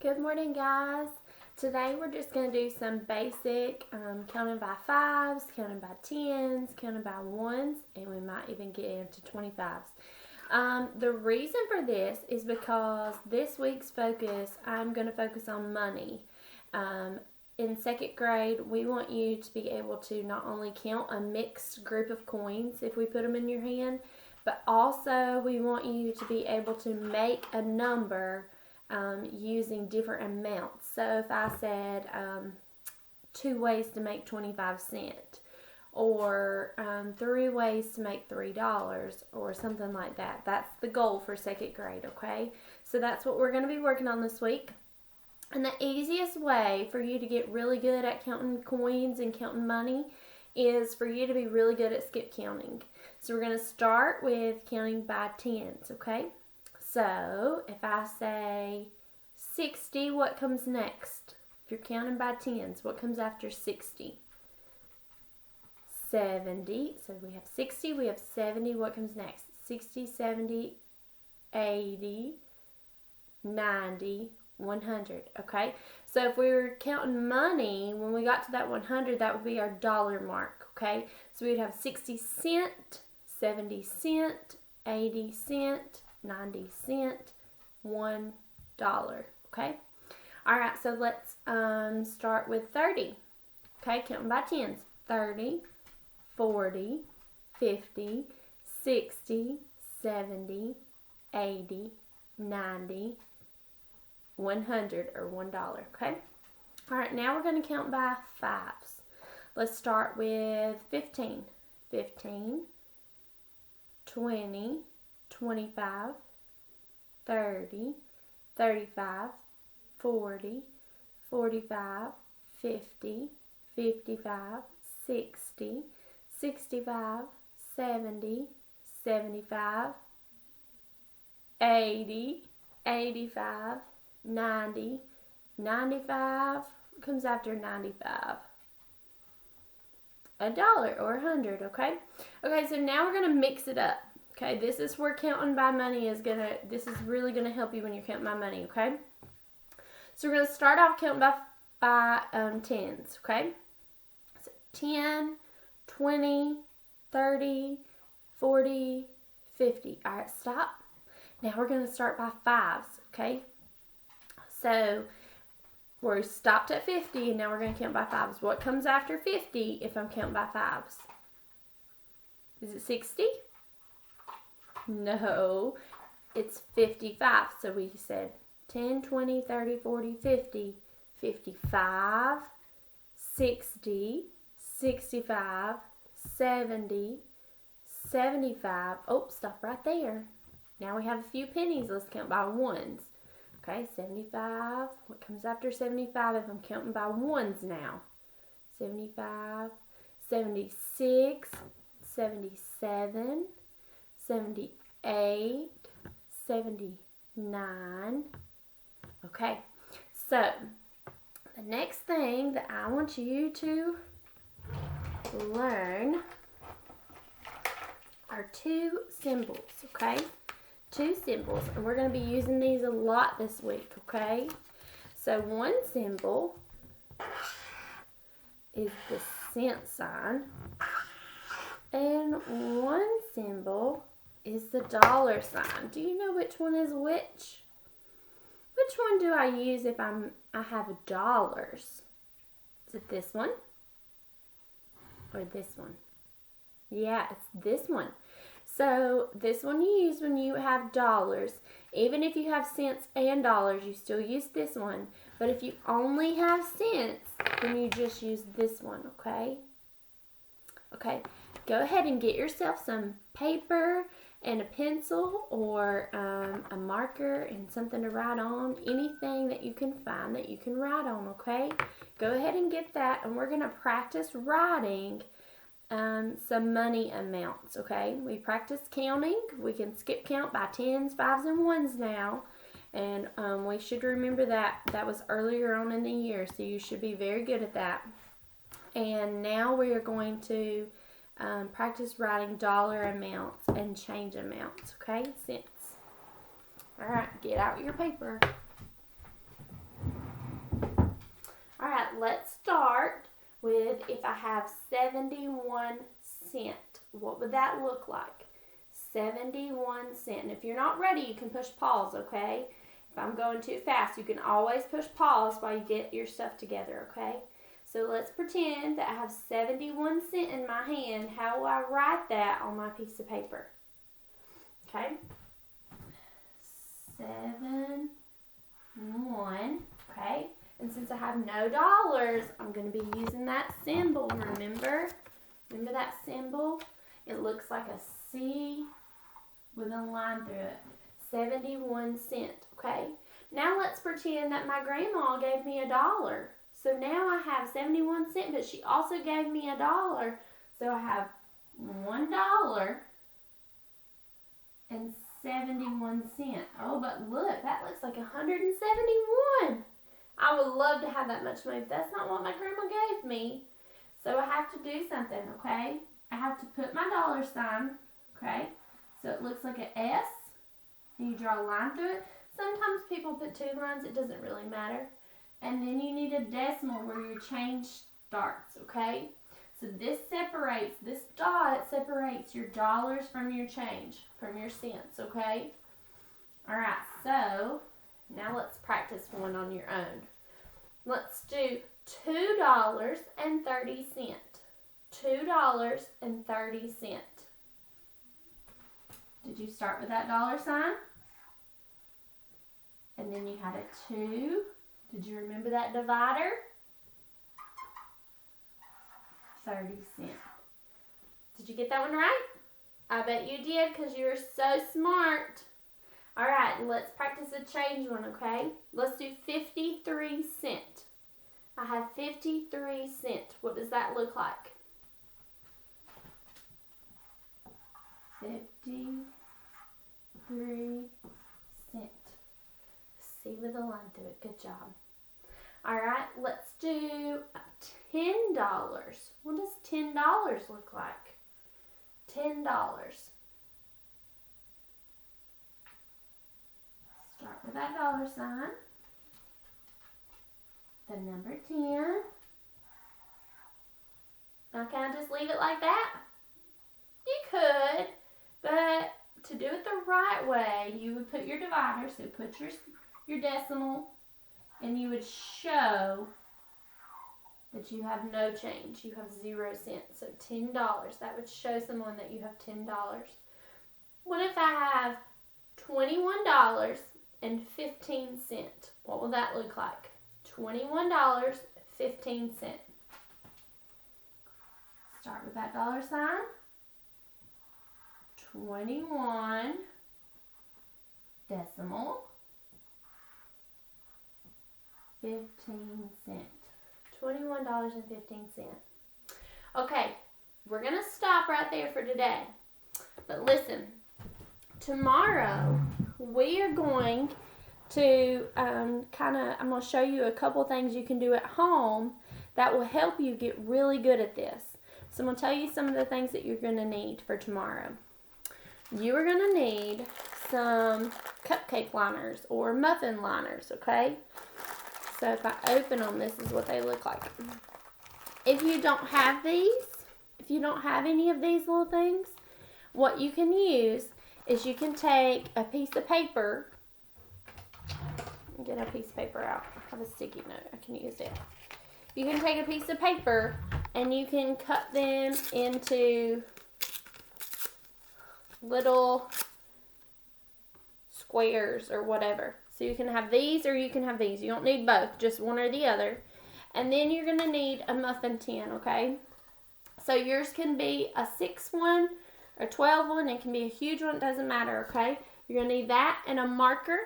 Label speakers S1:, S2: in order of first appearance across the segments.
S1: Good morning, guys. Today we're just going to do some basic counting by fives, counting by tens, counting by ones, and we might even get into 25s. The reason for this is because this week's focus, I'm going to focus on money. In second grade, we want you to be able to not only count a mixed group of coins if we put them in your hand, but also we want you to be able to make a number using different amounts. So if I said 2 ways to make 25 cents, or 3 ways to make $3, or something like that. That's the goal for second grade, okay? So that's what we're going to be working on this week. And the easiest way for you to get really good at counting coins and counting money is for you to be really good at skip counting. So we're going to start with counting by tens, okay? So if I say 60, what comes next? If you're counting by tens, what comes after 60? 70. So we have 60, we have 70. What comes next? 60, 70, 80, 90, 100. Okay? So if we were counting money, when we got to that 100, that would be our dollar mark. Okay? So we'd have 60 cent, 70 cent, 80 cent, 90 cent, $1. Okay? All right, so let's start with 30. Okay, counting by tens. 30, 40, 50, 60, 70, 80, 90, 100, or $1. Okay? All right, now we're going to count by fives. Let's start with 15. 15, 20, 25, 30, 35, 40, 45, 50, 55, 60, 65, 70, 75, 80, 85, 90, 95, comes after 95. $1 or 100, okay? Okay, so now we're going to mix it up. Okay, this is where counting by money is this is really going to help you when you're counting by money, okay? So we're going to start off counting by tens, okay? So 10, 20, 30, 40, 50. All right, stop. Now we're going to start by fives, okay? So we're stopped at 50, and now we're going to count by fives. What comes after 50 if I'm counting by fives? Is it 60? No, it's 55. So we said 10, 20, 30, 40, 50, 55, 60, 65, 70, 75. Oh, stop right there. Now we have a few pennies. Let's count by ones. Okay, 75. What comes after 75 if I'm counting by ones now? 75, 76, 77, 78, 79. Okay, so the next thing that I want you to learn are two symbols, okay? Two symbols, and we're going to be using these a lot this week, okay? So one symbol is the cent sign, and one symbol is the dollar sign. Do you know which one is which? Which one do I use if I have dollars? Is it this one or this one? Yeah, it's this one. So this one you use when you have dollars. Even if you have cents and dollars, you still use this one. But if you only have cents, then you just use this one, okay? Okay, go ahead and get yourself some paper and a pencil, or a marker and something to write on. Anything that you can find that you can write on, okay? Go ahead and get that, and we're going to practice writing some money amounts, okay? We practice counting. We can skip count by tens, fives, and ones now. And we should remember that. That was earlier on in the year, so you should be very good at that. And now we are going to practice writing dollar amounts and change amounts, okay? Cents. All right, get out your paper. let's start with if I have 71 cents. What would that look like? 71 cents. And if you're not ready, you can push pause, okay? If I'm going too fast, you can always push pause while you get your stuff together, okay? So let's pretend that I have 71 cents in my hand. How will I write that on my piece of paper? Okay. 7, 1, okay? And since I have no dollars, I'm going to be using that symbol, remember? Remember that symbol? It looks like a C with a line through it. 71 cents, okay? Now let's pretend that my grandma gave me $1. So now I have 71 cents, but she also gave me $1. So I have $1 and 71 cents. Oh, but look, that looks like 171. I would love to have that much money, but that's not what my grandma gave me. So I have to do something, okay? I have to put my dollar sign, okay? So it looks like an S, and you draw a line through it. Sometimes people put 2 lines, it doesn't really matter. And then you need a decimal where your change starts, okay? So this dot separates your dollars from your change, from your cents, okay? All right, so now let's practice one on your own. Let's do $2.30. $2.30. Did you start with that dollar sign? And then you had a 2. Did you remember that divider? 30 cents. Did you get that one right? I bet you did because you were so smart. All right, let's practice a change one, okay? Let's do 53 cents. I have 53 cents. What does that look like? 53 cents. C with a line through it. Good job. All right, let's do $10. What does $10 look like? $10. Start with that dollar sign. The number 10. Now can I just leave it like that? You could, but to do it the right way, you would put your divider, so put your decimal, and you would show that you have no change. You have 0 cents, so $10. That would show someone that you have $10. What if I have $21.15? What will that look like? $21.15. Start with that dollar sign. 21 decimal 15 cents. $21.15. Okay, we're going to stop right there for today. But listen, tomorrow we are going to I'm going to show you a couple things you can do at home that will help you get really good at this. So I'm going to tell you some of the things that you're going to need for tomorrow. You are going to need some cupcake liners or muffin liners, okay? So if I open them, this is what they look like. If you don't have these, if you don't have any of these little things, what you can use is you can take a piece of paper. Get a piece of paper out. I have a sticky note. I can use it. You can take a piece of paper and you can cut them into little squares or whatever. So you can have these or you can have these. You don't need both, just one or the other. And then you're going to need a muffin tin, okay? So yours can be a 6 one, a 12 one. It can be a huge one. It doesn't matter, okay? You're going to need that and a marker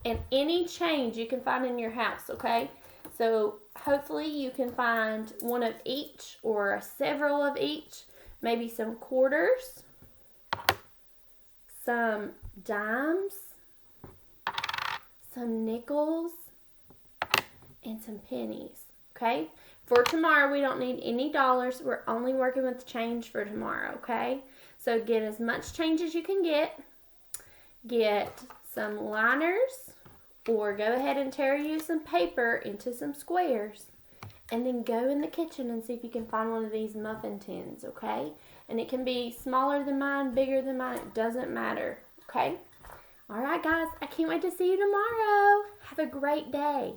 S1: and any change you can find in your house, okay? So hopefully you can find one of each or several of each. Maybe some quarters, some dimes, some nickels, and some pennies, okay? For tomorrow, we don't need any dollars. We're only working with change for tomorrow, okay? So get as much change as you can get. Get some liners, or go ahead and tear you some paper into some squares. And then go in the kitchen and see if you can find one of these muffin tins, okay? And it can be smaller than mine, bigger than mine. It doesn't matter, okay? All right, guys. I can't wait to see you tomorrow. Have a great day.